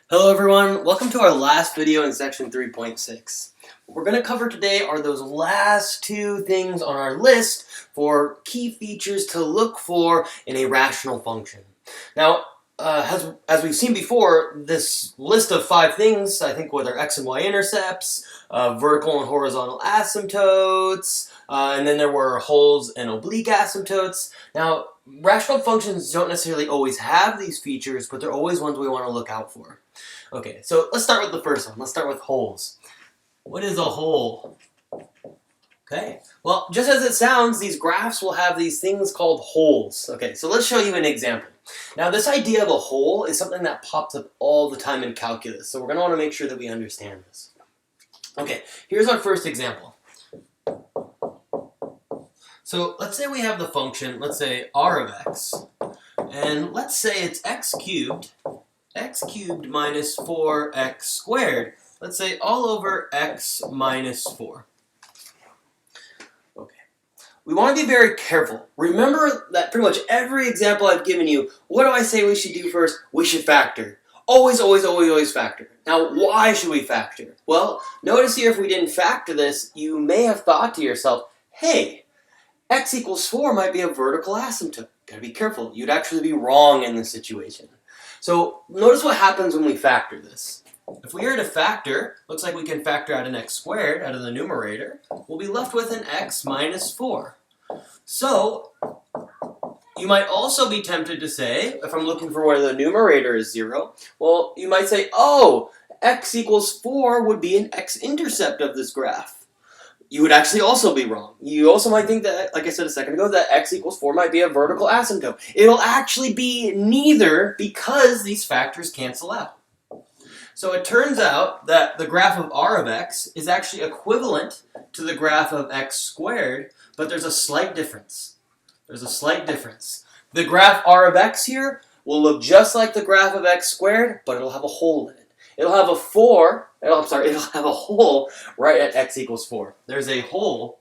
Hello everyone, welcome to our last video in section 3.6. What we're going to cover today are those last two things on our list for key features to look for in a rational function. Now, as we've seen before, this list of 5 things, I think with our x and y intercepts, vertical and horizontal asymptotes, and then there were holes and oblique asymptotes. Now, rational functions don't necessarily always have these features, but they're always ones we want to look out for. Okay, so let's start with the first one. Let's start with holes. What is a hole? Okay, well, just as it sounds, these graphs will have these things called holes. Okay, so let's show you an example. Now, this idea of a hole is something that pops up all the time in calculus, so we're going to want to make sure that we understand this. Okay, here's our first example. So let's say we have the function, let's say r of x, and let's say it's x cubed minus 4x squared. Let's say all over x minus 4. Okay. We want to be very careful. Remember that pretty much every example I've given you, what do I say we should do first? We should factor. Always, always, always, always factor. Now, why should we factor? Well, notice here if we didn't factor this, you may have thought to yourself, hey, x equals 4 might be a vertical asymptote. Gotta be careful. You'd actually be wrong in this situation. So notice what happens when we factor this. If we were to factor, looks like we can factor out an x squared out of the numerator. We'll be left with an x minus 4. So you might also be tempted to say, if I'm looking for where the numerator is 0, well, you might say, oh, x equals 4 would be an x-intercept of this graph. You would actually also be wrong. You also might think that, like I said a second ago, that x equals 4 might be a vertical asymptote. It'll actually be neither because these factors cancel out. So it turns out that the graph of r of x is actually equivalent to the graph of x squared, but there's a slight difference. There's a slight difference. The graph r of x here will look just like the graph of x squared, but it'll have a hole in it. It'll have a it'll have a hole right at x equals 4. There's a hole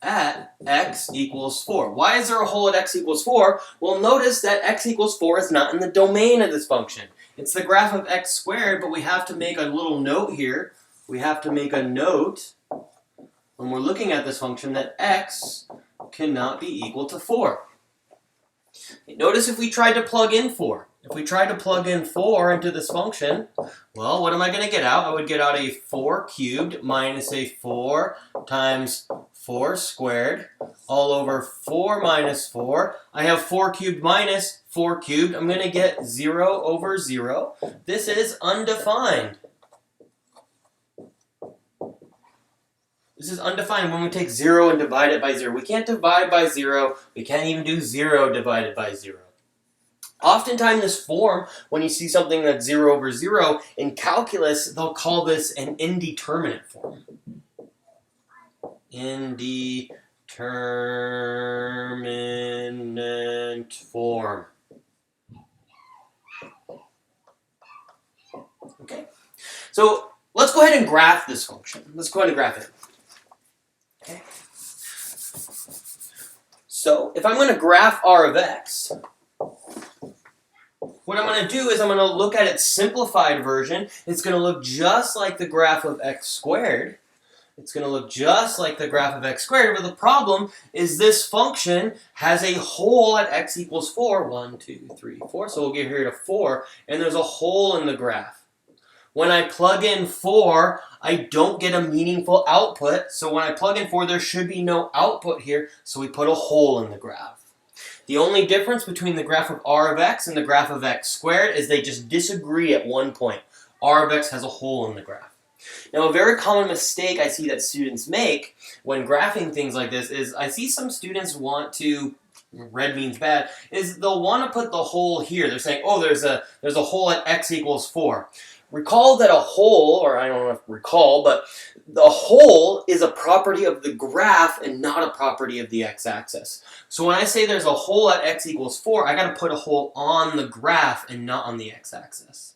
at x equals 4. Why is there a hole at x equals 4? Well, notice that x equals 4 is not in the domain of this function. It's the graph of x squared, but we have to make a little note here. We have to make a note when we're looking at this function that x cannot be equal to 4. Notice if we tried to plug in 4. If we tried to plug in 4 into this function, well, what am I going to get out? I would get out a 4 cubed minus a 4 times 4 squared all over 4 minus 4. I have 4 cubed minus 4 cubed. I'm going to get 0 over 0. This is undefined. This is undefined when we take 0 and divide it by 0. We can't divide by 0. We can't even do 0 divided by 0. Oftentimes this form, when you see something that's 0 over 0, in calculus, they'll call this an indeterminate form. Indeterminate form. Okay, so let's go ahead and graph this function. Let's go ahead and graph it. Okay. So if I'm going to graph r of x, what I'm going to do is I'm going to look at its simplified version. It's going to look just like the graph of x squared. It's going to look just like the graph of x squared, but the problem is this function has a hole at x equals 4. 1, 2, 3, 4. So we'll get here to 4, and there's a hole in the graph. When I plug in 4, I don't get a meaningful output. So when I plug in 4, there should be no output here, so we put a hole in the graph. The only difference between the graph of r of x and the graph of x squared is they just disagree at one point. R of x has a hole in the graph. Now, a very common mistake I see that students make when graphing things like this is I see some students want to, red means bad, is they'll want to put the hole here. They're saying, oh, there's a hole at x equals 4. Recall that a hole, or I don't know if recall, but the hole is a property of the graph and not a property of the x-axis. So when I say there's a hole at x equals 4, I got to put a hole on the graph and not on the x-axis.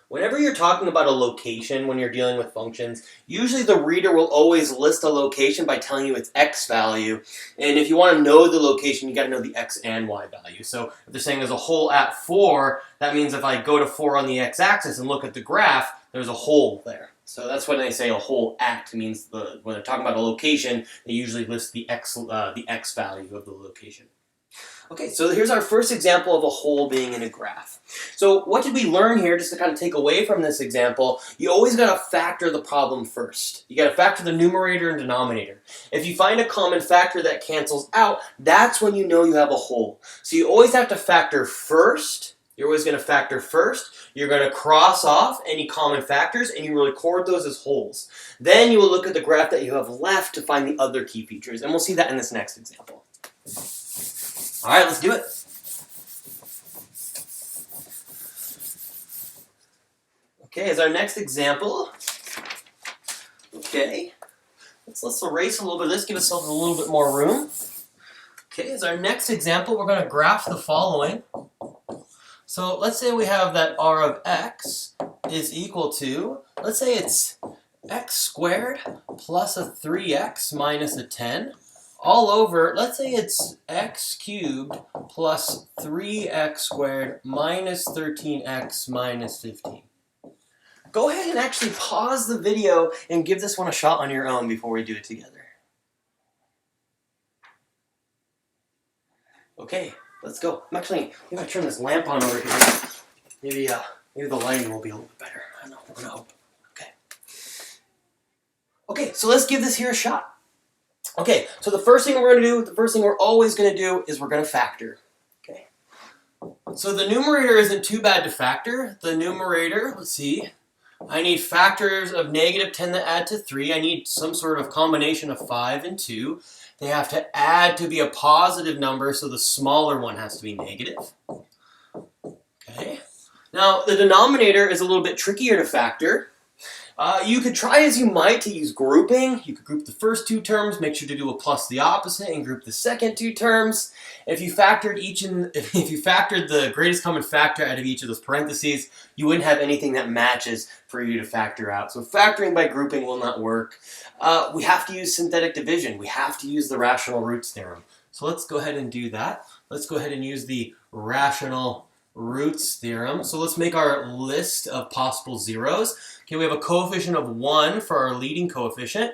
Whenever you're talking about a location when you're dealing with functions, usually the reader will always list a location by telling you its x value. And if you want to know the location, you got to know the x and y value. So if they're saying there's a hole at 4, that means if I go to 4 on the x-axis and look at the graph, there's a hole there. So that's when they say a hole at. It means when they're talking about a location, they usually list the x value of the location. Okay, so here's our first example of a hole being in a graph. So what did we learn here, just to kind of take away from this example? You always got to factor the problem first. You got to factor the numerator and denominator. If you find a common factor that cancels out, that's when you know you have a hole. So you always have to factor first. You're always going to factor first. You're going to cross off any common factors, and you will record those as holes. Then you will look at the graph that you have left to find the other key features, and we'll see that in this next example. All right, let's do it. Okay, as our next example, okay, let's erase a little bit of this, give ourselves a little bit more room. Okay, as our next example, we're going to graph the following. So let's say we have that r of x is equal to, let's say it's x squared plus a 3x minus a 10. All over, let's say it's x cubed plus 3x squared minus 13x minus 15. Go ahead and actually pause the video and give this one a shot on your own before we do it together. Okay, let's go. I'm actually going to turn this lamp on over here. Maybe the lighting will be a little bit better. I don't know. We're going to hope. Okay. Okay, so let's give this here a shot. Okay, so the first thing we're going to do, the first thing we're always going to do is we're going to factor. Okay. So the numerator isn't too bad to factor. The numerator, let's see, I need factors of negative 10 that add to 3. I need some sort of combination of 5 and 2. They have to add to be a positive number, so the smaller one has to be negative. Okay. Now, the denominator is a little bit trickier to factor. You could try as you might to use grouping. You could group the first two terms, make sure to do a plus the opposite, and group the second two terms. If you factored the greatest common factor out of each of those parentheses, you wouldn't have anything that matches for you to factor out. So factoring by grouping will not work. We have to use synthetic division. We have to use the rational roots theorem. So let's go ahead and do that. Let's go ahead and use the rational roots theorem. So let's make our list of possible zeros. Okay, we have a coefficient of 1 for our leading coefficient.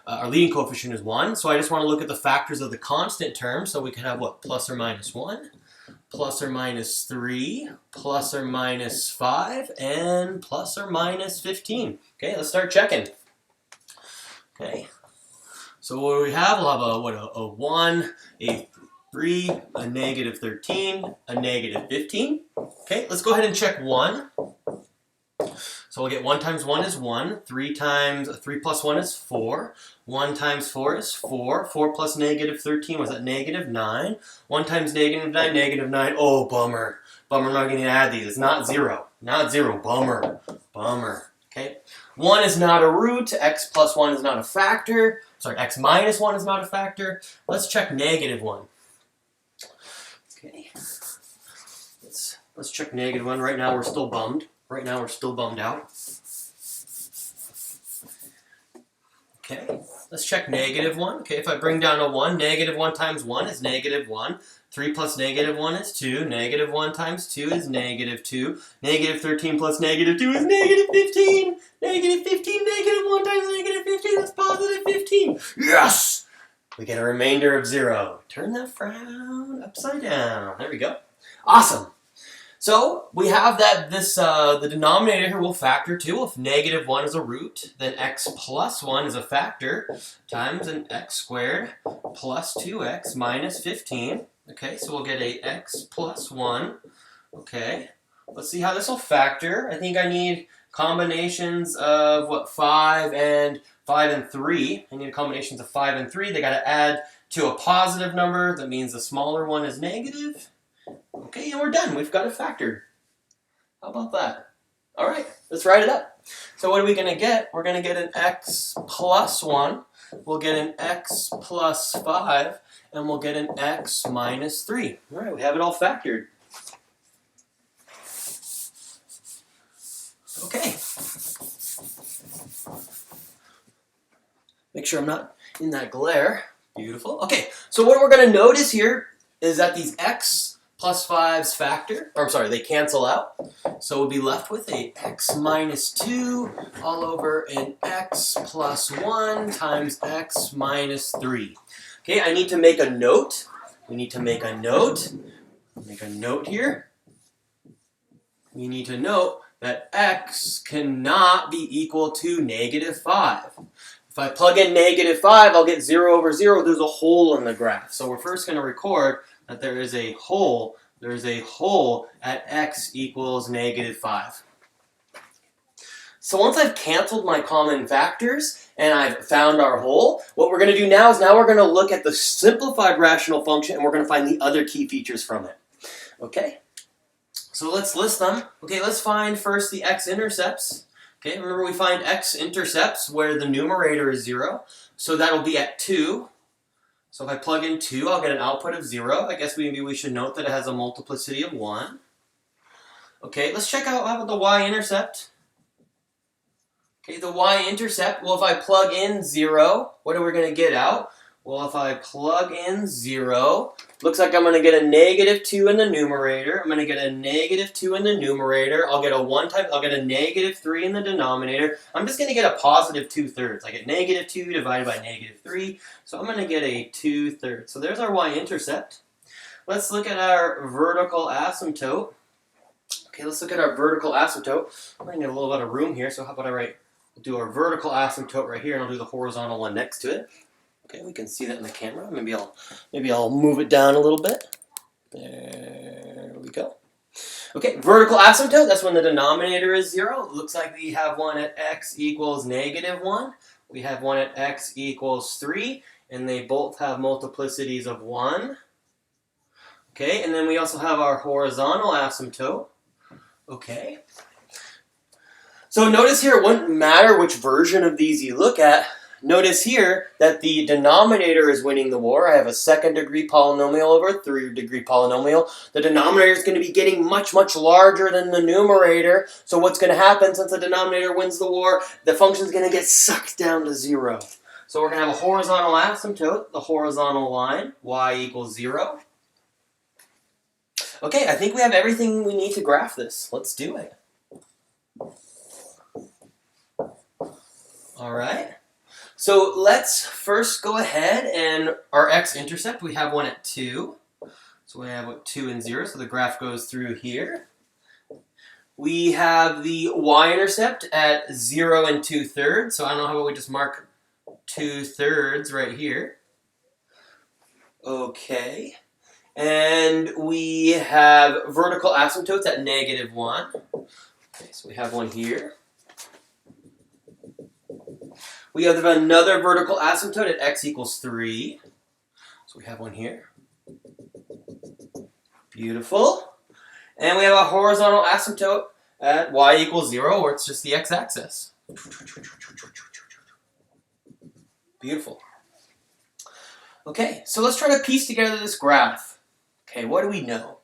Our leading coefficient is 1, so I just want to look at the factors of the constant term. So we can have what? Plus or minus 1, plus or minus 3, plus or minus 5, and plus or minus 15. Okay, let's start checking. Okay, so what do we have? We'll have a 1, a 3, a negative 13, a negative 15. Okay, let's go ahead and check 1. So we'll get 1 times 1 is 1, 3 plus 1 is 4, 1 times 4 is 4, 4 plus negative 13 was at negative 9, 1 times negative 9, negative 9, oh bummer, I'm not going to add these, it's not 0, bummer, okay. 1 is not a root, x plus 1 is not a factor, sorry, x minus 1 is not a factor, let's check negative 1. Okay, let's check negative 1, right now we're still bummed. Right now we're still bummed out. Okay, let's check negative 1. Okay, if I bring down a 1, negative 1 times 1 is negative 1. 3 plus negative 1 is 2. Negative 1 times 2 is negative 2. Negative 13 plus negative 2 is negative 15. Negative 15, negative 1 times negative 15, that's positive 15. Yes! We get a remainder of 0. Turn that frown upside down. There we go. Awesome. So we have that the denominator here will factor too. If negative 1 is a root, then x plus 1 is a factor times an x squared plus 2x minus 15. Okay, so we'll get a x plus 1. Okay, let's see how this will factor. I think I need combinations of what, 5 and 3. I need combinations of 5 and 3. They got to add to a positive number. That means the smaller one is negative. Okay, and we're done. We've got a factor. How about that? All right, let's write it up. So what are we going to get? We're going to get an x plus 1. We'll get an x plus 5. And we'll get an x minus 3. All right, we have it all factored. Make sure I'm not in that glare. Beautiful. Okay, so what we're going to notice here is that these x plus 5's factor, or I'm sorry, they cancel out. So we'll be left with a x minus 2 all over an x plus 1 times x minus 3. Okay, I need to make a note. We need to make a note. Make a note here. We need to note that x cannot be equal to negative 5. If I plug in negative 5, I'll get 0 over 0. There's a hole in the graph. So we're first going to record that there is a hole. There's a hole at x equals negative 5. So once I've canceled my common factors and I've found our hole, what we're going to do now is we're going to look at the simplified rational function and we're going to find the other key features from it. Okay? So let's list them. Okay, let's find first the x-intercepts. Okay, remember we find x-intercepts where the numerator is 0. So that'll be at 2. So if I plug in 2, I'll get an output of 0. I guess maybe we should note that it has a multiplicity of 1. Okay, let's check out how about the y-intercept. Okay, the y-intercept, well, if I plug in 0, what are we going to get out? Well, if I plug in 0, looks like I'm going to get a negative 2 in the numerator. I'm going to get a negative 2 in the numerator. I'll get a negative 3 in the denominator. I'm just going to get a positive 2/3. I get negative 2 divided by negative 3. So I'm going to get a 2/3. So there's our y-intercept. Let's look at our vertical asymptote. Okay, let's look at our vertical asymptote. I'm going to get a little bit of room here, so how about we'll do our vertical asymptote right here, and I'll do the horizontal one next to it. Okay, we can see that in the camera. Maybe I'll move it down a little bit. There we go. Okay, vertical asymptote, that's when the denominator is 0. It looks like we have one at x equals negative 1. We have one at x equals 3, and they both have multiplicities of 1. Okay, and then we also have our horizontal asymptote. Okay. So notice here, it wouldn't matter which version of these you look at. Notice here that the denominator is winning the war. I have a second-degree polynomial over a third-degree polynomial. The denominator is going to be getting much, much larger than the numerator. So what's going to happen since the denominator wins the war? The function is going to get sucked down to 0. So we're going to have a horizontal asymptote, the horizontal line, y equals 0. Okay, I think we have everything we need to graph this. Let's do it. All right. So let's first go ahead and our x-intercept, we have one at 2. So we have 2 and 0, so the graph goes through here. We have the y-intercept at 0 and 2/3, so I don't know how about we just mark 2/3 right here. Okay. And we have vertical asymptotes at negative 1. Okay, so we have one here. We have another vertical asymptote at x equals 3. So we have one here. Beautiful. And we have a horizontal asymptote at y equals 0, or it's just the x-axis. Beautiful. Okay, so let's try to piece together this graph. Okay, what do we know?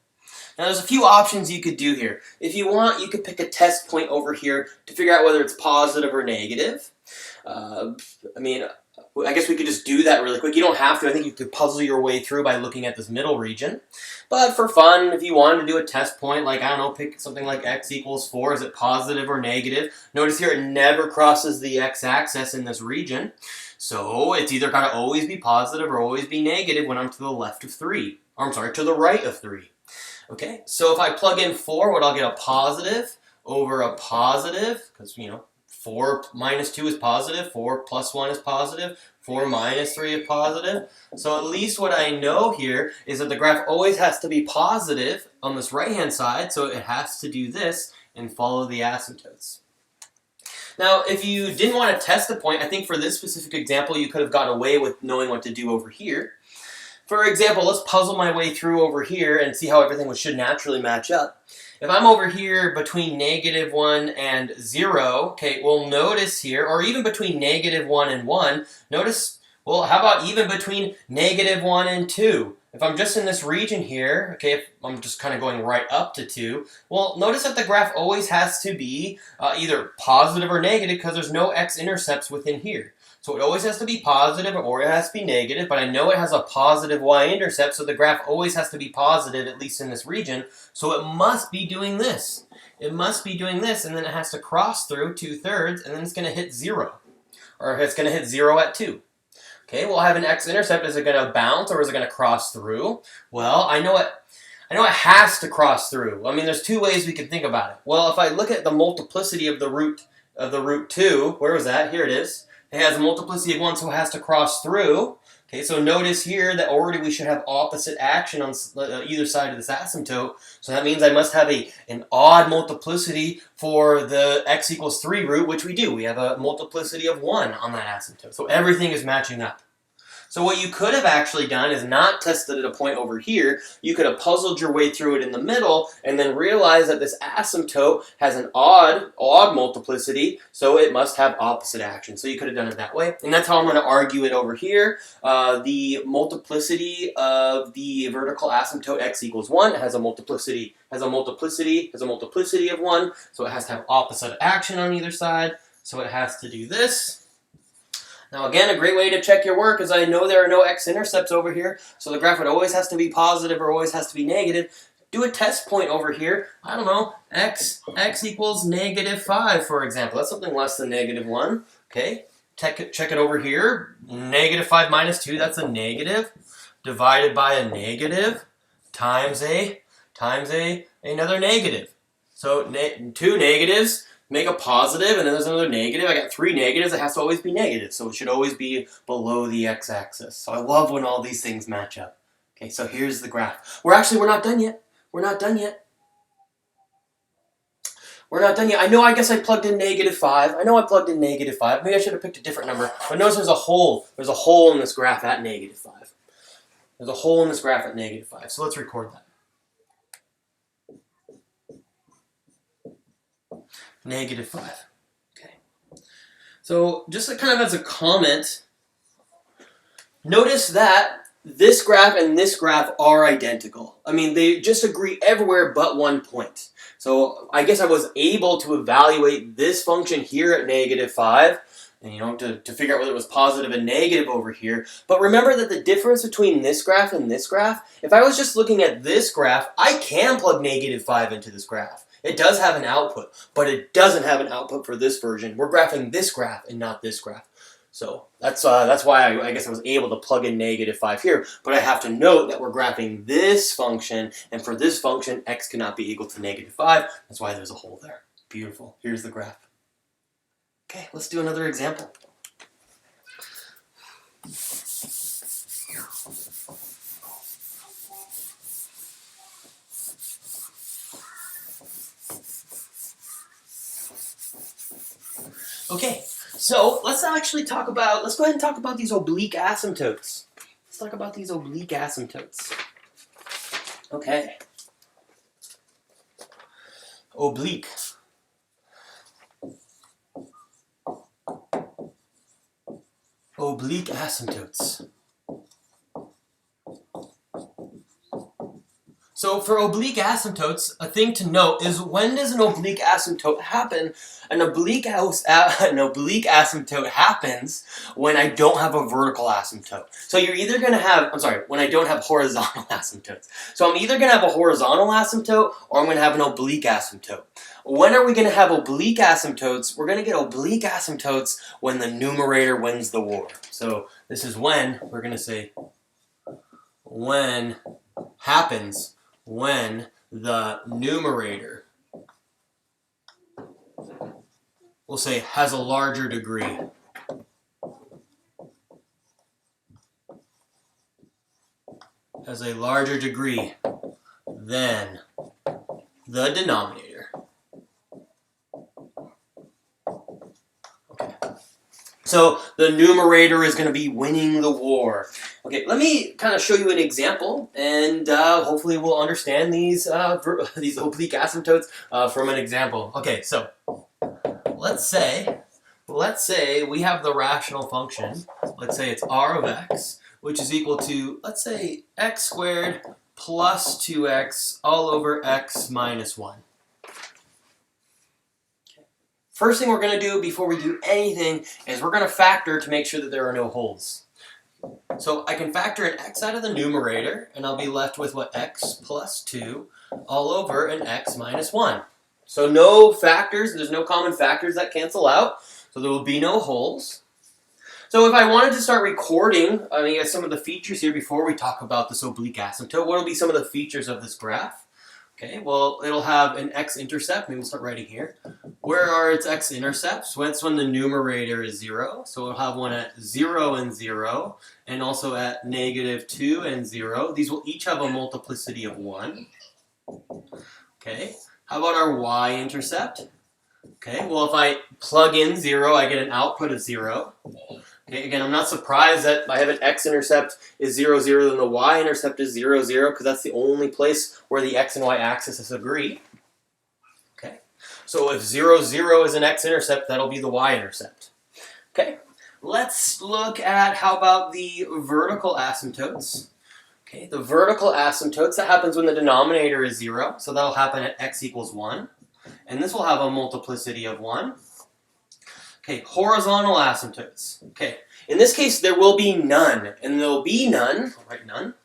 Now there's a few options you could do here. If you want, you could pick a test point over here to figure out whether it's positive or negative. I guess we could just do that really quick. You don't have to. I think you could puzzle your way through by looking at this middle region. But for fun, if you wanted to do a test point, like, I don't know, pick something like x equals 4. Is it positive or negative? Notice here it never crosses the x-axis in this region. So it's either got to always be positive or always be negative when I'm to the left of 3. Or I'm sorry, to the right of 3. Okay, so if I plug in 4, what I'll get a positive over a positive, because, 4 minus 2 is positive, 4 plus 1 is positive, 4 minus 3 is positive. So at least what I know here is that the graph always has to be positive on this right-hand side, so it has to do this and follow the asymptotes. Now, if you didn't want to test the point, I think for this specific example, you could have got away with knowing what to do over here. For example, let's puzzle my way through over here and see how everything should naturally match up. If I'm over here between negative 1 and 0, okay, we'll notice here, or even between negative 1 and 1, notice, well, how about even between negative 1 and 2? If I'm just in this region here, okay, if I'm just kind of going right up to 2, well, notice that the graph always has to be either positive or negative because there's no x-intercepts within here. So it always has to be positive or it has to be negative, but I know it has a positive y-intercept, so the graph always has to be positive, at least in this region, so it must be doing this. It must be doing this, and then it has to cross through 2/3, and then it's going to hit 0. Or it's going to hit 0 at 2. Okay, we'll have an x-intercept. Is it going to bounce or is it going to cross through? Well, I know it has to cross through. I mean, there's two ways we can think about it. Well, if I look at the multiplicity of the root 2, where was that? Here it is. It has a multiplicity of 1, so it has to cross through. Okay, so notice here that already we should have opposite action on either side of this asymptote. So that means I must have an odd multiplicity for the x equals 3 root, which we do. We have a multiplicity of 1 on that asymptote. So everything is matching up. So what you could have actually done is not tested at a point over here. You could have puzzled your way through it in the middle and then realized that this asymptote has an odd multiplicity, so it must have opposite action. So you could have done it that way. And that's how I'm going to argue it over here. The multiplicity of the vertical asymptote x equals 1 has a multiplicity of 1, so it has to have opposite action on either side. So it has to do this. Now again, a great way to check your work is I know there are no x-intercepts over here, so the graph would always has to be positive or always has to be negative. Do a test point over here. I don't know, x equals -5, for example. That's something less than -1. Okay, check it over here. -5 minus 2, that's a negative. Divided by a negative times another negative. So 2 negatives make a positive, and then there's another negative. I got 3 negatives. It has to always be negative, so it should always be below the x-axis. So I love when all these things match up. Okay, so here's the graph. We're not done yet. We're not done yet. I guess I plugged in -5. I know I plugged in -5. Maybe I should have picked a different number. But notice there's a hole. There's a hole in this graph at -5. There's a hole in this graph at -5. So let's record that. -5. Okay. So just kind of as a comment, notice that this graph and this graph are identical. I mean, they just agree everywhere but one point. So I guess I was able to evaluate this function here at -5, and to figure out whether it was positive and negative over here. But remember that the difference between this graph and this graph, if I was just looking at this graph, I can plug -5 into this graph. It does have an output, but it doesn't have an output for this version. We're graphing this graph and not this graph. So that's why I guess I was able to plug in -5 here. But I have to note that we're graphing this function, and for this function, x cannot be equal to -5. That's why there's a hole there. Beautiful. Here's the graph. Okay, let's do another example. Okay, so let's go ahead and talk about these oblique asymptotes. Let's talk about these oblique asymptotes. Okay. Oblique. Oblique asymptotes. So for oblique asymptotes, a thing to note is when does an oblique asymptote happen? An oblique asymptote happens when I don't have a vertical asymptote. So you're either going to have, when I don't have horizontal asymptotes. So I'm either going to have a horizontal asymptote or I'm going to have an oblique asymptote. When are we going to have oblique asymptotes? We're going to get oblique asymptotes when the numerator wins the war. So this is when, we're going to say, when happens when the numerator, we'll say, has a larger degree. Has a larger degree than the denominator. Okay. So the numerator is going to be winning the war. Okay, let me kind of show you an example, and hopefully we'll understand these oblique asymptotes from an example. Okay, so let's say we have the rational function. Let's say it's r of x, which is equal to, let's say, x squared plus 2x all over x minus 1. first thing we're going to do before we do anything is we're going to factor to make sure that there are no holes. So I can factor an x out of the numerator, and I'll be left with what, x plus 2 all over an x minus 1. So no factors, there's no common factors that cancel out, so there will be no holes. So if I wanted to start recording some of the features here before we talk about this oblique asymptote, what will be some of the features of this graph? Okay, well, it'll have an x-intercept. Maybe we'll start writing here. Where are its x-intercepts? Well, it's when the numerator is 0. So we'll have one at 0 and 0, and also at -2 and 0. These will each have a multiplicity of 1. Okay, how about our y-intercept? Okay, well, if I plug in 0, I get an output of 0. Okay, again, I'm not surprised that I have an x-intercept is 0, 0, then the y-intercept is 0, 0, because that's the only place where the x and y axes agree. Okay, so if 0, 0 is an x-intercept, that'll be the y-intercept. Okay, let's look at how about the vertical asymptotes. Okay, the vertical asymptotes, that happens when the denominator is 0, so that'll happen at x equals 1. And this will have a multiplicity of 1. Okay, horizontal asymptotes. Okay, in this case, there will be none. And there will be none, I'll write none,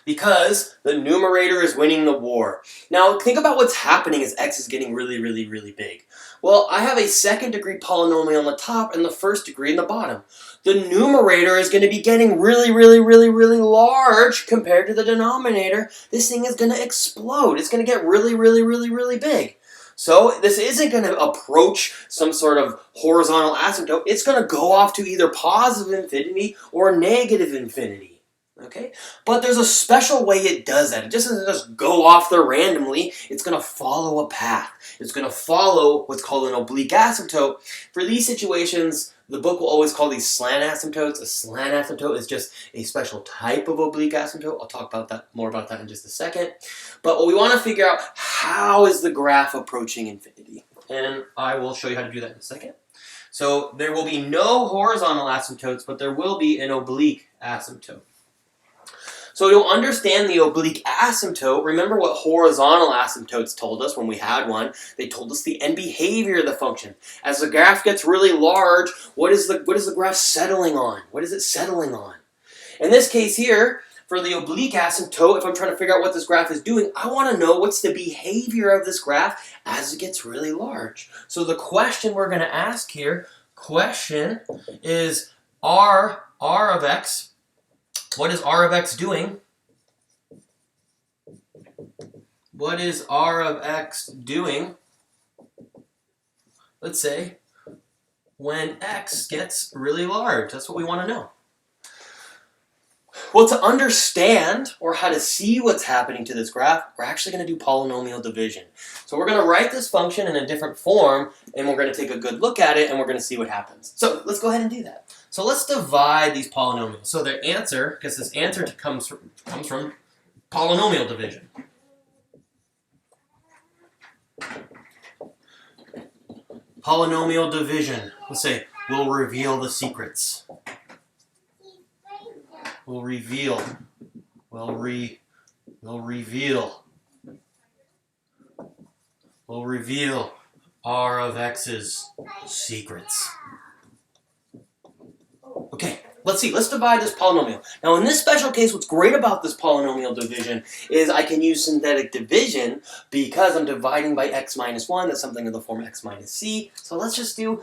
because the numerator is winning the war. Now, think about what's happening as x is getting really, really, really big. Well, I have a second degree polynomial on the top and the first degree in the bottom. The numerator is going to be getting really, really, really, really large compared to the denominator. This thing is going to explode. It's going to get really, really, really, really big. So this isn't going to approach some sort of horizontal asymptote. It's going to go off to either positive infinity or negative infinity. Okay? But there's a special way it does that. It just doesn't just go off there randomly. It's going to follow a path. It's going to follow what's called an oblique asymptote. For these situations, the book will always call these slant asymptotes. A slant asymptote is just a special type of oblique asymptote. I'll talk about more about that in just a second. But what we want to figure out, how is the graph approaching infinity? And I will show you how to do that in a second. So there will be no horizontal asymptotes, but there will be an oblique asymptote. So to understand the oblique asymptote, remember what horizontal asymptotes told us when we had one. They told us the end behavior of the function. As the graph gets really large, what is the graph settling on? What is it settling on? In this case here, for the oblique asymptote, if I'm trying to figure out what this graph is doing, I want to know what's the behavior of this graph as it gets really large. So the question we're going to ask here, question is r of x. What is r of x doing? What is r of x doing, let's say, when x gets really large? That's what we want to know. Well, to understand or how to see what's happening to this graph, we're actually going to do polynomial division. So we're going to write this function in a different form, and we're going to take a good look at it, and we're going to see what happens. So let's go ahead and do that. So let's divide these polynomials. So their answer, because this answer comes from polynomial division. Polynomial division. Let's say we'll reveal the secrets. We'll reveal. We'll reveal r of x's secrets. Okay, let's see. Let's divide this polynomial. Now, in this special case, what's great about this polynomial division is I can use synthetic division because I'm dividing by x minus 1. That's something in the form x minus c. So let's just do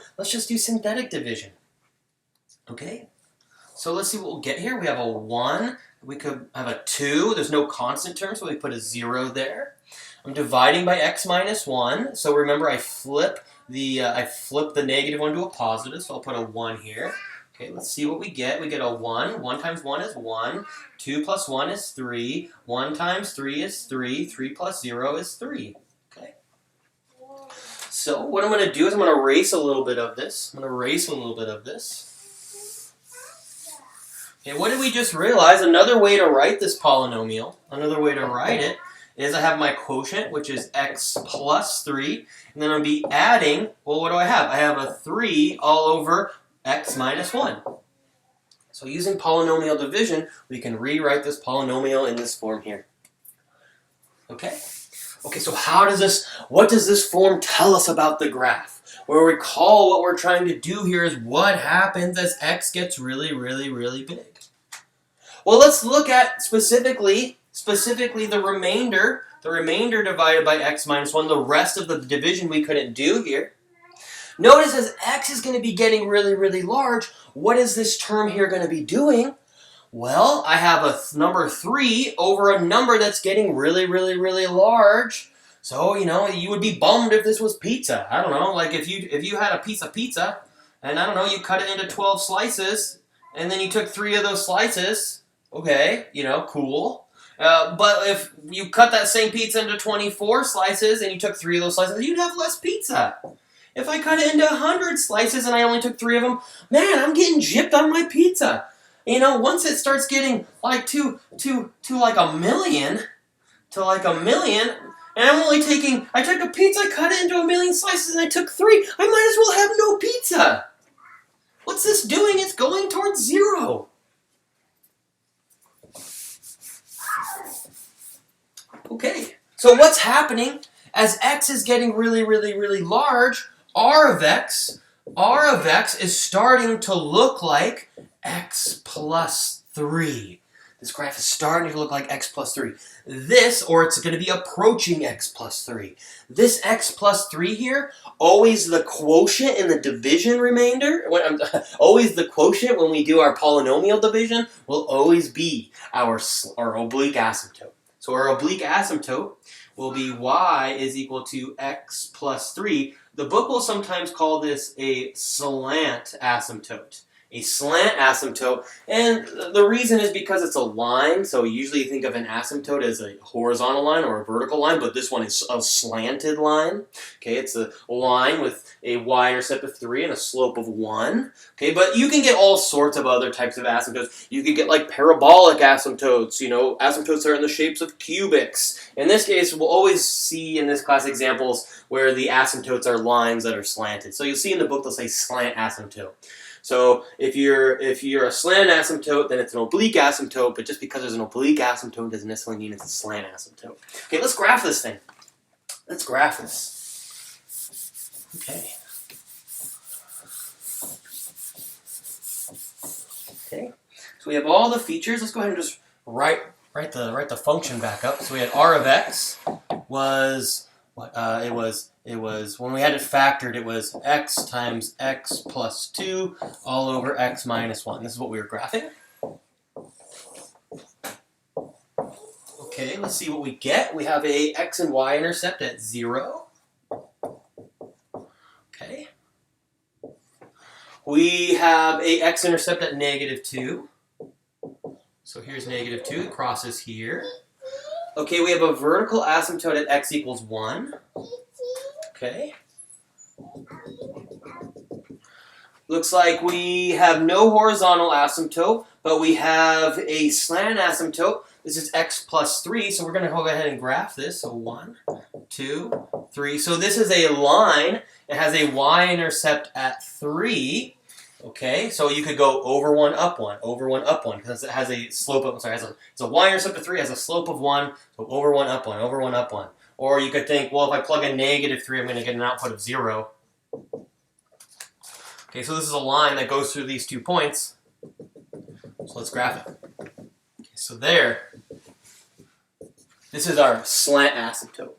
synthetic division. Okay? So let's see what we'll get here. We have a 1. We could have a 2. There's no constant term, so we put a 0 there. I'm dividing by x minus 1. So remember, I flip the negative 1 to a positive, so I'll put a 1 here. Okay, let's see what we get. We get a 1. 1 times 1 is 1. 2 plus 1 is 3. 1 times 3 is 3. 3 plus 0 is 3. Okay. So what I'm going to do is I'm going to erase a little bit of this. Okay, what did we just realize? Another way to write this polynomial, another way to write it, is I have my quotient, which is x plus 3, and then I'll be adding, well, what do I have? I have a 3 all over x minus 1. So using polynomial division, we can rewrite this polynomial in this form here. Okay? Okay, so what does this form tell us about the graph? Well, recall what we're trying to do here is what happens as x gets really, really, really big. Well, let's look at specifically the remainder divided by x minus 1, the rest of the division we couldn't do here. Notice as x is going to be getting really, really large, what is this term here going to be doing? Well, I have a number 3 over a number that's getting really, really, really large. So, you would be bummed if this was pizza. I don't know, like if you had a piece of pizza, and I don't know, you cut it into 12 slices, and then you took 3 of those slices, okay, cool. But if you cut that same pizza into 24 slices, and you took 3 of those slices, you'd have less pizza. If I cut it into 100 slices, and I only took 3 of them, man, I'm getting gypped on my pizza. Once it starts getting like to like a million, and I took a pizza, I cut it into 1,000,000 slices, and I took 3, I might as well have no pizza. What's this doing? It's going towards 0. Okay, so what's happening as x is getting really, really, really large, r of x is starting to look like x plus 3. This graph is starting to look like x plus 3. Or it's going to be approaching x plus 3. This x plus 3 here, always the quotient in the division remainder, always the quotient when we do our polynomial division, will always be our oblique asymptote. So our oblique asymptote will be y is equal to x plus 3. The book will sometimes call this a slant asymptote. A slant asymptote, and the reason is because it's a line, so usually you think of an asymptote as a horizontal line or a vertical line, but this one is a slanted line. Okay, it's a line with a y-intercept of 3 and a slope of 1. Okay, but you can get all sorts of other types of asymptotes. You could get like parabolic asymptotes, asymptotes that are in the shapes of cubics. In this case, we'll always see in this class examples where the asymptotes are lines that are slanted. So you'll see in the book they'll say slant asymptote. So if you're a slant asymptote, then it's an oblique asymptote, but just because there's an oblique asymptote doesn't necessarily mean it's a slant asymptote. Okay, let's graph this thing. Let's graph this. Okay. Okay. So we have all the features. Let's go ahead and just write the function back up. So we had r of x was it was when we had it factored, it was x times x plus 2 all over x minus 1. This is what we were graphing. Okay, let's see what we get. We have a x and y intercept at 0. Okay. We have a x-intercept at -2. So here's -2. It crosses here. Okay, we have a vertical asymptote at x equals 1. Okay. Looks like we have no horizontal asymptote, but we have a slant asymptote. This is x plus 3, so we're going to go ahead and graph this. So 1, 2, 3. So this is a line. It has a y-intercept at 3. Okay, so you could go over 1, up 1, over 1, up 1, because it has a slope of, it's a y-intercept of 3, has a slope of 1, so over 1, up 1, over 1, up 1. Or you could think, well, if I plug in -3, I'm going to get an output of 0. Okay, so this is a line that goes through these 2 points. So let's graph it. Okay, so there, this is our slant asymptote.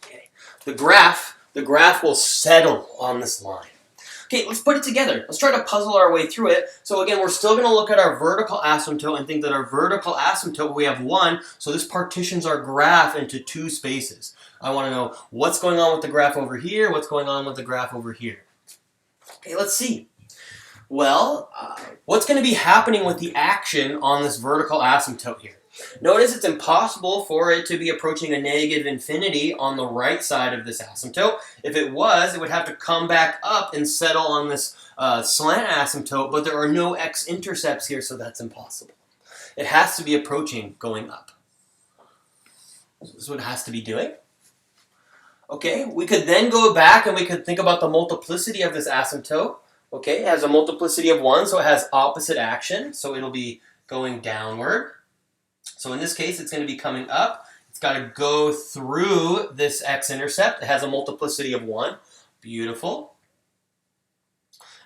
Okay, the graph will settle on this line. Okay, let's put it together. Let's try to puzzle our way through it. So again, we're still going to look at our vertical asymptote and think that our vertical asymptote, we have 1, so this partitions our graph into 2 spaces. I want to know what's going on with the graph over here, what's going on with the graph over here. Okay, let's see. Well, what's going to be happening with the action on this vertical asymptote here? Notice it's impossible for it to be approaching a -infinity on the right side of this asymptote. If it was, it would have to come back up and settle on this slant asymptote, but there are no x-intercepts here, so that's impossible. It has to be approaching going up. So this is what it has to be doing. Okay, we could then go back and we could think about the multiplicity of this asymptote. Okay, it has a multiplicity of 1, so it has opposite action, so it'll be going downward. So in this case, it's going to be coming up. It's got to go through this x-intercept. It has a multiplicity of 1. Beautiful.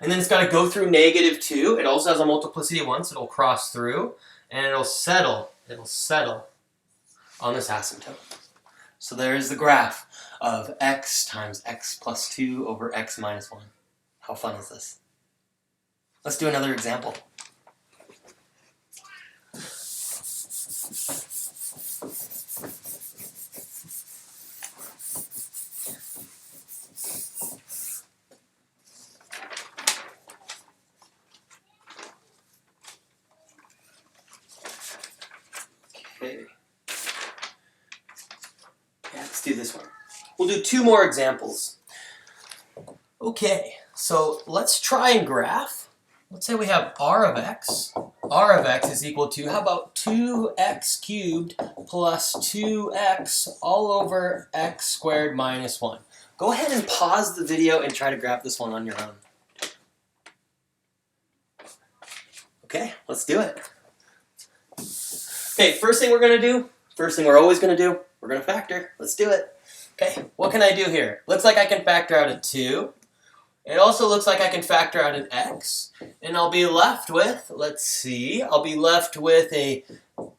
And then it's got to go through -2. It also has a multiplicity of 1, so it'll cross through, and it'll settle on this asymptote. So there's the graph of x times x plus 2 over x minus 1. How fun is this? Let's do another example. Okay. Yeah, let's do this one. We'll do 2 more examples. Okay, so let's try and graph. Let's say we have r of x. R of x is equal to, how about 2x cubed plus 2x all over x squared minus 1. Go ahead and pause the video and try to graph this one on your own. Okay, let's do it. Okay, first thing we're going to do, first thing we're always going to do, we're going to factor. Let's do it. Okay, what can I do here? Looks like I can factor out a 2. It also looks like I can factor out an x. And I'll be left with, let's see, I'll be left with a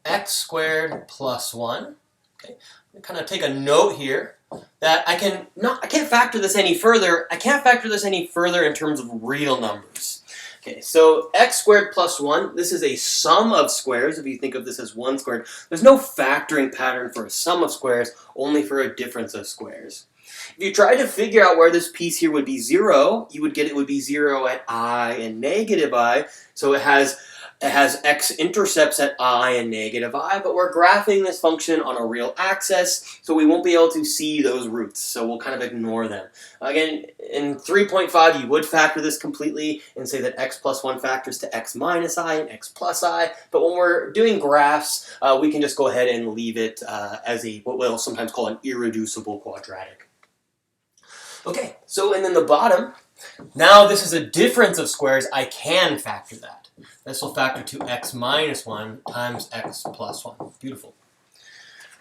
x squared plus 1. Okay, I'm kind of take a note here that I can't factor this any further. I can't factor this any further in terms of real numbers. Okay, so x squared plus 1, this is a sum of squares. If you think of this as 1 squared, there's no factoring pattern for a sum of squares, only for a difference of squares. If you try to figure out where this piece here would be 0, you would get it would be 0 at I and negative I. So it has x-intercepts at I and negative I, but we're graphing this function on a real axis, so we won't be able to see those roots, so we'll kind of ignore them. Again, in 3.5, you would factor this completely and say that x plus 1 factors to x minus I and x plus I, but when we're doing graphs, we can just go ahead and leave it as what we'll sometimes call an irreducible quadratic. Okay, so and then the bottom, now this is a difference of squares, I can factor that. This will factor to x minus 1 times x plus 1. Beautiful.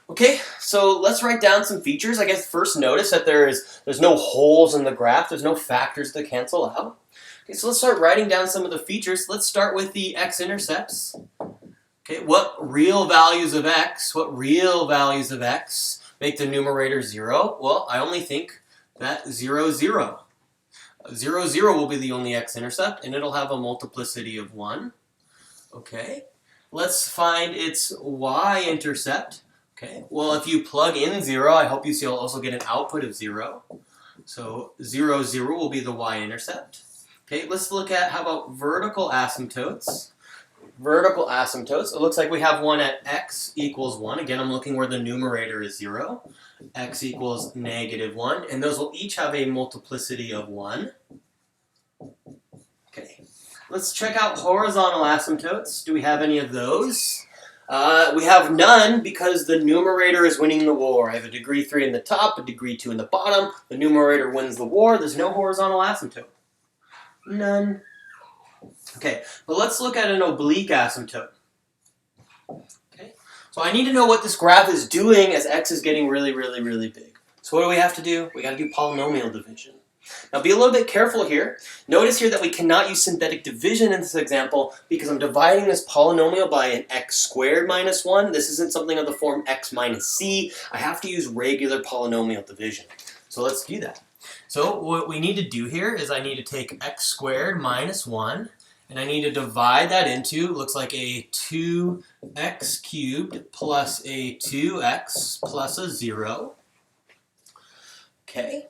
Okay, so let's write down some features. I guess first notice that there's no holes in the graph. There's no factors to cancel out. Okay, so let's start writing down some of the features. Let's start with the x-intercepts. Okay, what real values of x make the numerator 0? Well, I only think that 0, 0. 0, 0 will be the only x-intercept, and it'll have a multiplicity of 1. Okay, let's find its y-intercept. Okay, well, if you plug in 0, I hope you'll also get an output of 0. So 0, 0 will be the y-intercept. Okay, let's look at, how about vertical asymptotes? Vertical asymptotes, it looks like we have one at x equals 1. Again, I'm looking where the numerator is 0. X equals negative 1, and those will each have a multiplicity of 1. Okay, let's check out horizontal asymptotes. Do we have any of those? We have none because the numerator is winning the war. I have a degree 3 in the top, a degree 2 in the bottom. The numerator wins the war. There's no horizontal asymptote. None. Okay, but let's look at an oblique asymptote. Okay, so I need to know what this graph is doing as x is getting really, really, really big. So what do we have to do? We got to do polynomial division. Now be a little bit careful here. Notice here that we cannot use synthetic division in this example because I'm dividing this polynomial by an x squared minus 1. This isn't something of the form x minus c. I have to use regular polynomial division. So let's do that. So what we need to do here is I need to take x squared minus 1, and I need to divide that into, looks like a 2x cubed plus a 2x plus a 0. Okay.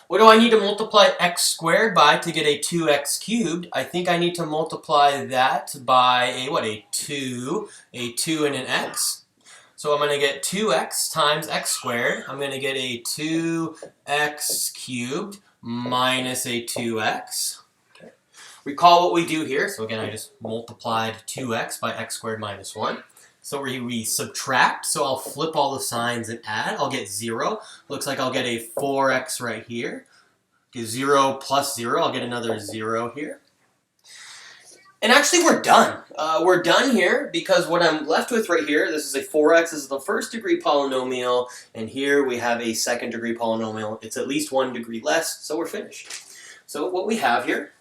What do I need to multiply x squared by to get a 2x cubed? I think I need to multiply that by a 2 and an x. So I'm going to get 2x times x squared. I'm going to get a 2x cubed minus a 2x. Okay. Recall what we do here. So again, I just multiplied 2x by x squared minus 1. So we subtract, so I'll flip all the signs and add. I'll get 0. Looks like I'll get a 4x right here. Okay, 0 plus 0, I'll get another 0 here. And actually, we're done. We're done here because what I'm left with right here, this is a 4x, this is the first degree polynomial, and here we have a second degree polynomial. It's at least 1 degree less, so we're finished. So what we have here,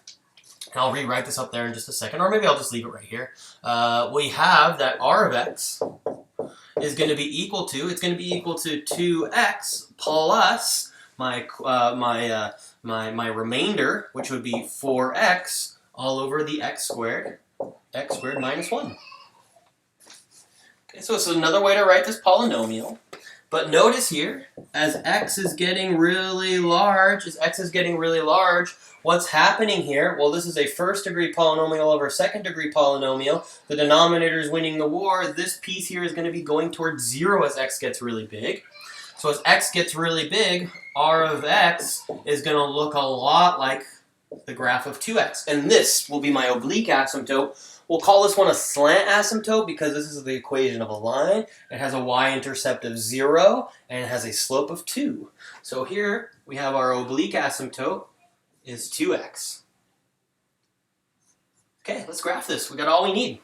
and I'll rewrite this up there in just a second, or maybe I'll just leave it right here. We have that r of x is going to be equal to, it's going to be equal to 2x plus my remainder, which would be 4x, all over the x squared minus 1. Okay, so it's another way to write this polynomial. But notice here, as x is getting really large, what's happening here? Well, this is a first degree polynomial over a second degree polynomial. The denominator is winning the war. This piece here is going to be going towards 0 as x gets really big. So as x gets really big, r of x is going to look a lot like the graph of 2x. And this will be my oblique asymptote. We'll call this one a slant asymptote because this is the equation of a line. It has a y-intercept of 0 and it has a slope of 2. So here we have our oblique asymptote is 2x. Okay, let's graph this. We got all we need.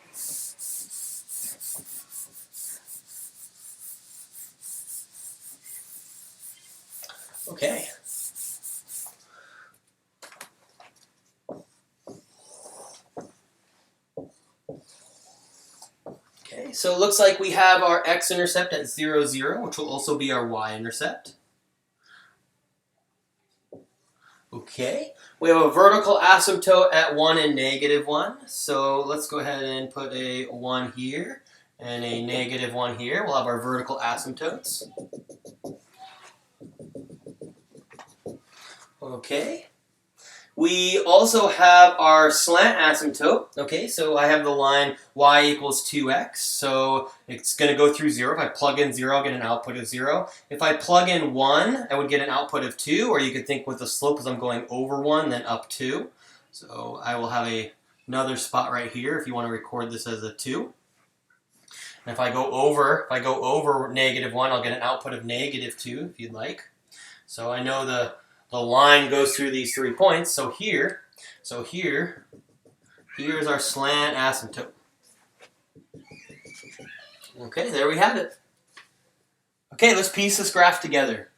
Okay. Okay, so it looks like we have our x-intercept at 0, 0, which will also be our y-intercept. Okay, we have a vertical asymptote at 1 and negative 1. So let's go ahead and put a 1 here and a negative 1 here. We'll have our vertical asymptotes. Okay. We also have our slant asymptote. Okay, so I have the line y equals 2x, so it's going to go through 0. If I plug in 0, I'll get an output of 0. If I plug in 1, I would get an output of 2, or you could think with the slope as I'm going over 1, then up 2. So I will have another spot right here if you want to record this as a 2. And if I go over negative 1, I'll get an output of negative 2 if you'd like. So I know the line goes through these 3 points. So here's our slant asymptote. Okay, there we have it. Okay, let's piece this graph together.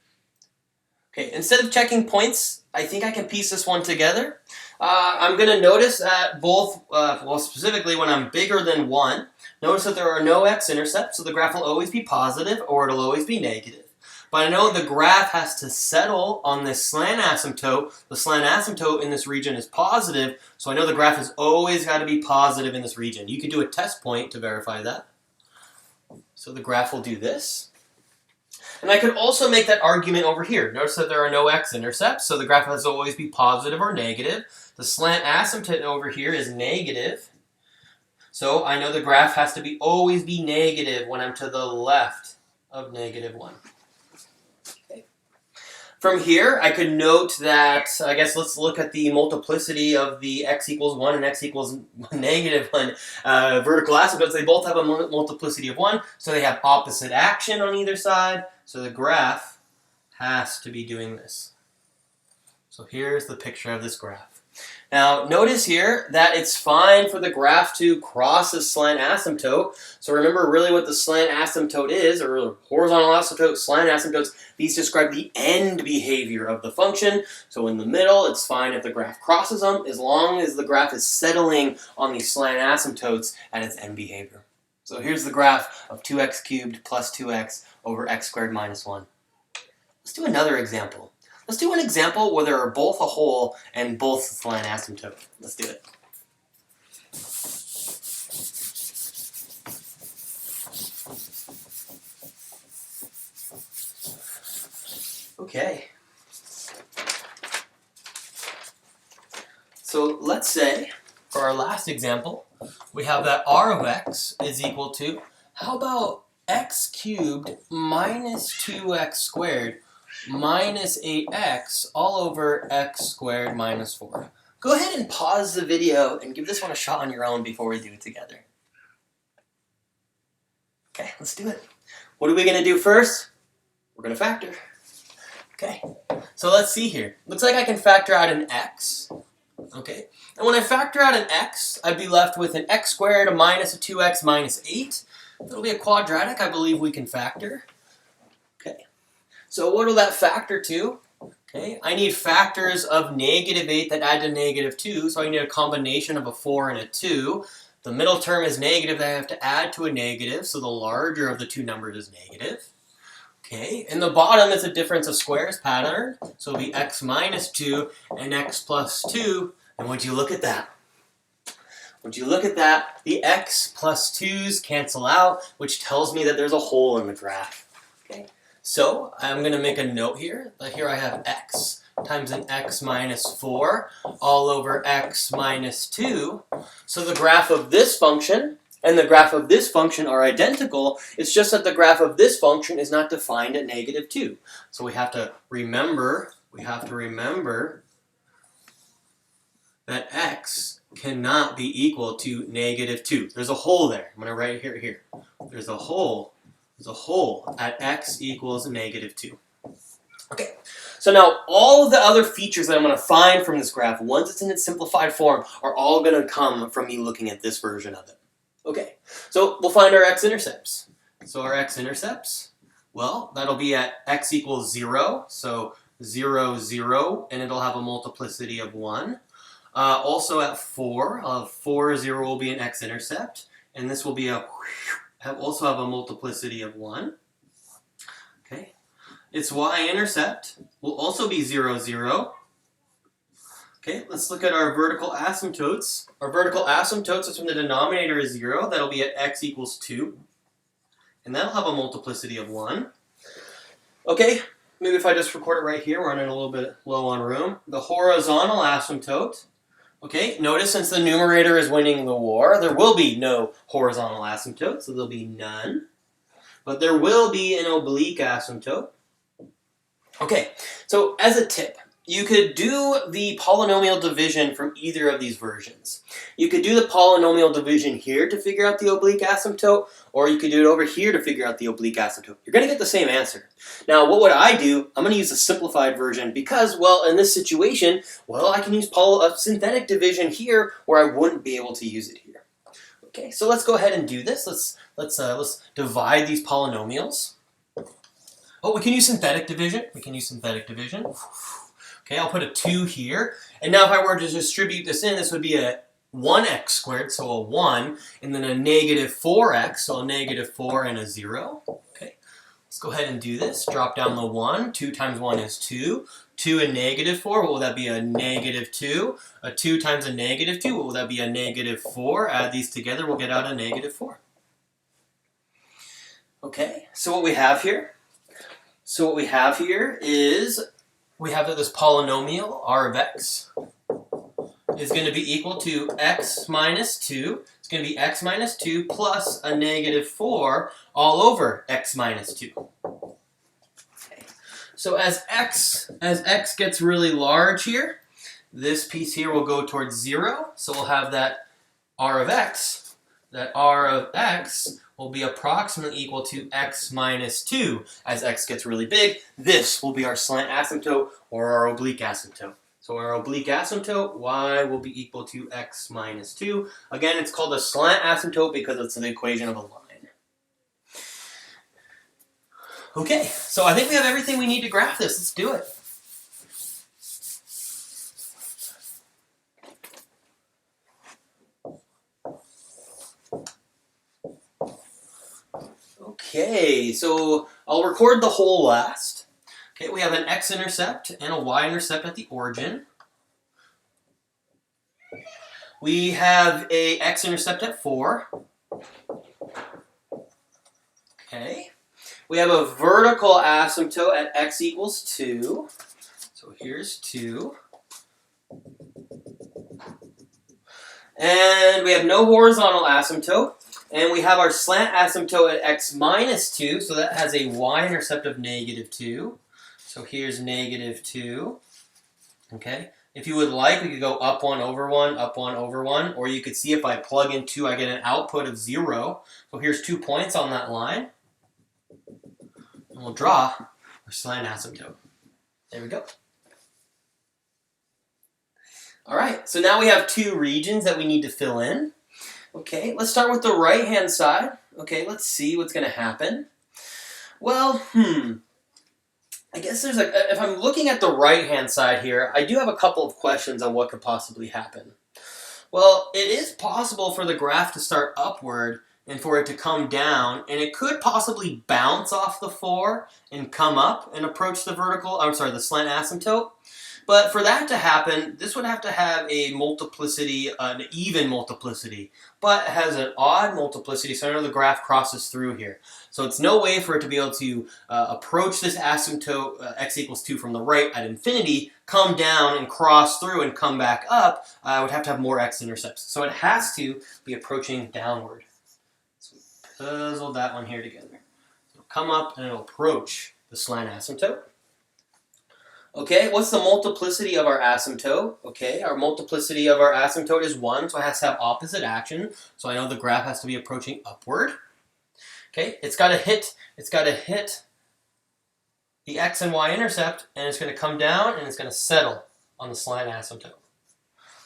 Okay, instead of checking points, I think I can piece this one together. I'm going to notice that both, well, specifically when I'm bigger than 1, notice that there are no x-intercepts, so the graph will always be positive or it'll always be negative. But I know the graph has to settle on this slant asymptote. The slant asymptote in this region is positive, so I know the graph has always got to be positive in this region. You could do a test point to verify that. So the graph will do this. And I could also make that argument over here. Notice that there are no x-intercepts, so the graph has to always be positive or negative. The slant asymptote over here is negative. So I know the graph has to always be negative when I'm to the left of negative 1. From here, I could note that, I guess let's look at the multiplicity of the x equals 1 and x equals negative 1 vertical asymptotes. They both have a multiplicity of 1, so they have opposite action on either side. So the graph has to be doing this. So here's the picture of this graph. Now, notice here that it's fine for the graph to cross a slant asymptote. So remember really what the slant asymptote is, or horizontal asymptote, slant asymptotes. These describe the end behavior of the function. So in the middle, it's fine if the graph crosses them, as long as the graph is settling on these slant asymptotes at its end behavior. So here's the graph of 2x cubed plus 2x over x squared minus 1. Let's do another example. Let's do an example where there are both a whole and both a slant asymptote. Let's do it. Okay. So let's say, for our last example, we have that r of x is equal to, how about x cubed minus 2x squared minus 8x all over x squared minus 4. Go ahead and pause the video and give this one a shot on your own before we do it together. Okay, let's do it. What are we going to do first? We're going to factor. Okay, so let's see here. Looks like I can factor out an x. Okay, and when I factor out an x, I'd be left with an x squared, a minus a 2x minus 8. It'll be a quadratic I believe we can factor. Okay, so what will that factor to? Okay, I need factors of negative 8 that add to negative 2, so I need a combination of a 4 and a 2. The middle term is negative that I have to add to a negative, so the larger of the two numbers is negative. Okay, in the bottom is a difference of squares pattern, so it'll be x minus 2 and x plus 2, and would you look at that? Would you look at that? The x plus 2's cancel out, which tells me that there's a hole in the graph. Okay, so I'm going to make a note here. Here I have x times an x minus 4 all over x minus 2. So the graph of this function and the graph of this function are identical. It's just that the graph of this function is not defined at negative 2. So we have to remember that x cannot be equal to negative 2. There's a hole there. I'm going to write it here. There's a hole at x equals negative 2. Okay, so now all of the other features that I'm going to find from this graph, once it's in its simplified form, are all going to come from me looking at this version of it. Okay, so we'll find our x-intercepts. So our x-intercepts, well, that'll be at x equals 0, so 0, 0, and it'll have a multiplicity of 1. Also at 4, 4, 0 will be an x-intercept, and this will be also have a multiplicity of 1. Okay, its y-intercept will also be 0, 0. Okay, let's look at our vertical asymptotes. Our vertical asymptotes is when the denominator is 0. That'll be at x equals 2. And that'll have a multiplicity of 1. Okay, maybe if I just record it right here, we're running a little bit low on room. The horizontal asymptote. Okay, notice since the numerator is winning the war, there will be no horizontal asymptote, so there'll be none. But there will be an oblique asymptote. Okay, so as a tip, you could do the polynomial division from either of these versions. You could do the polynomial division here to figure out the oblique asymptote, or you could do it over here to figure out the oblique asymptote. You're going to get the same answer. Now, what would I do? I'm going to use the simplified version because, well, in this situation, well, I can use synthetic division here where I wouldn't be able to use it here. Okay, so let's go ahead and do this. Let's divide these polynomials. Oh, we can use synthetic division. Okay, I'll put a 2 here. And now if I were to distribute this in, this would be a 1x squared, so a 1, and then a negative 4x, so a negative 4 and a 0. Okay, let's go ahead and do this. Drop down the 1. 2 times 1 is 2. 2 and negative 4, what will that be? A negative 2. A 2 times a negative 2, what will that be? A negative 4. Add these together, we'll get out a negative 4. Okay, so what we have here is we have that this polynomial, r of x, is going to be equal to x minus 2. It's going to be x minus 2 plus a negative 4 all over x minus 2. Okay. So as x gets really large here, this piece here will go towards 0. So we'll have that r of x will be approximately equal to x minus 2. As x gets really big, this will be our slant asymptote or our oblique asymptote. So our oblique asymptote, y will be equal to x minus 2. Again, it's called a slant asymptote because it's the equation of a line. Okay, so I think we have everything we need to graph this. Let's do it. Okay, so I'll record the whole last. Okay, we have an x-intercept and a y-intercept at the origin. We have a x-intercept at 4. Okay. We have a vertical asymptote at x equals 2. So here's 2. And we have no horizontal asymptote. And we have our slant asymptote at x minus 2, so that has a y-intercept of negative 2. So here's negative 2. Okay. If you would like, we could go up 1 over 1, up 1 over 1, or you could see if I plug in 2, I get an output of 0. So here's 2 points on that line. And we'll draw our slant asymptote. There we go. All right, so now we have two regions that we need to fill in. Okay, let's start with the right-hand side. Okay, let's see what's going to happen. Well, I guess there's if I'm looking at the right-hand side here, I do have a couple of questions on what could possibly happen. Well, it is possible for the graph to start upward and for it to come down, and it could possibly bounce off the 4 and come up and approach the the slant asymptote. But for that to happen, this would have to have a multiplicity, an even multiplicity, but it has an odd multiplicity, so I know the graph crosses through here. So it's no way for it to be able to approach this asymptote, x equals 2 from the right at infinity, come down and cross through and come back up. I would have to have more x-intercepts. So it has to be approaching downward. So we puzzle that one here together. It'll come up and it'll approach the slant asymptote. Okay, what's the multiplicity of our asymptote? Okay, our multiplicity of our asymptote is 1, so it has to have opposite action. So I know the graph has to be approaching upward. Okay, it's got to hit the x and y intercept, and it's going to come down and it's going to settle on the slant asymptote.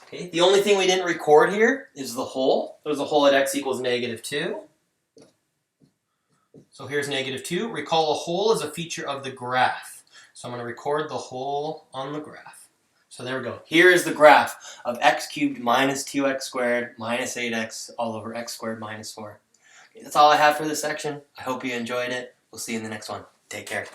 Okay, the only thing we didn't record here is the hole. There's a hole at x equals -2. So here's -2. Recall a hole is a feature of the graph. So I'm going to record the hole on the graph. So there we go. Here is the graph of x cubed minus 2x squared minus 8x all over x squared minus 4. Okay, that's all I have for this section. I hope you enjoyed it. We'll see you in the next one. Take care.